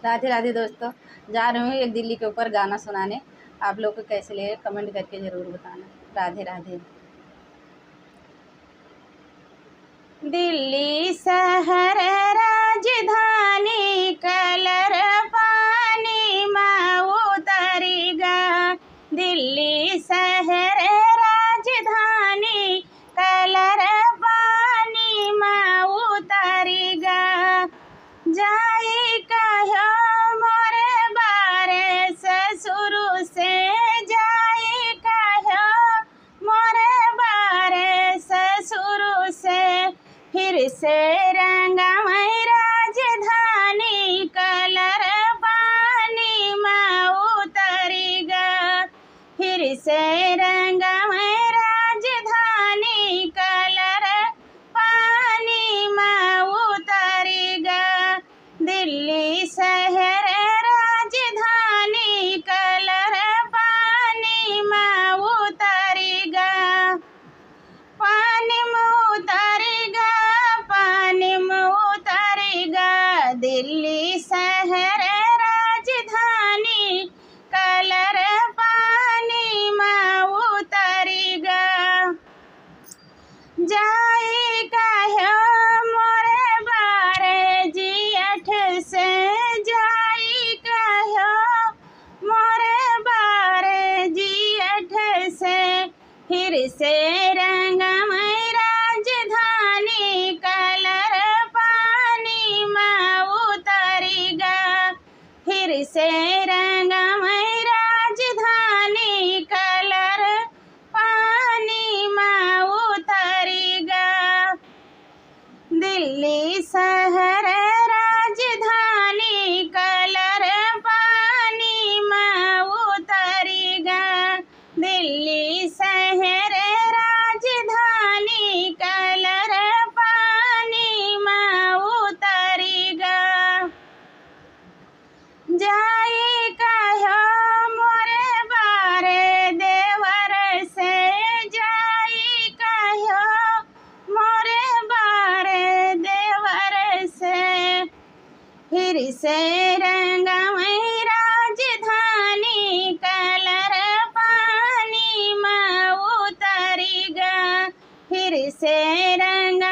राधे राधे दोस्तों, जा रही हूँ एक दिल्ली के ऊपर गाना सुनाने। आप लोग को कैसे लगे कमेंट करके ज़रूर बताना। राधे राधे। दिल्ली शहर राजधानी, कलर पानी में उतरेगा। दिल्ली शहर राजधानी, कलर पानी में उतरेगा। जाई कहो मोरे बारे ससुर से, जाई कहो मोरे बारे ससुर से। फिर से रंगमय राजधानी, कलर पानी में उतरेगा। फिर से रंगमय राजधानी, कलर पानी में उतरेगा। दिल्ली शहर राजधानी, कलर पानी में उतरेगा। पानी में उतरेगा, पानी में उतरेगा। दिल्ली शहर राजधानी, कलर पानी में उतरेगा। जाई कहो मोरे बारे जियठ से, जाई कहो मोरे बारे जियठ से। फिर से रंगमय राजधानी, कलर पानी में उतरेगा। फिर से रंगमय राजधानी, कलर पानी में उतरेगा। दिल्ली शहर राजधानी, कलर पानी में उतरेगा। दिल्ली शहर राजधानी, कलर पानी में उतरेगा। जाई कहो मोरे बारे देवर से, जाई कहो मोरे बारे देवर से। फिर से रंगमय राजधानी, कलर पानी में उतरेगा। फिर से रंग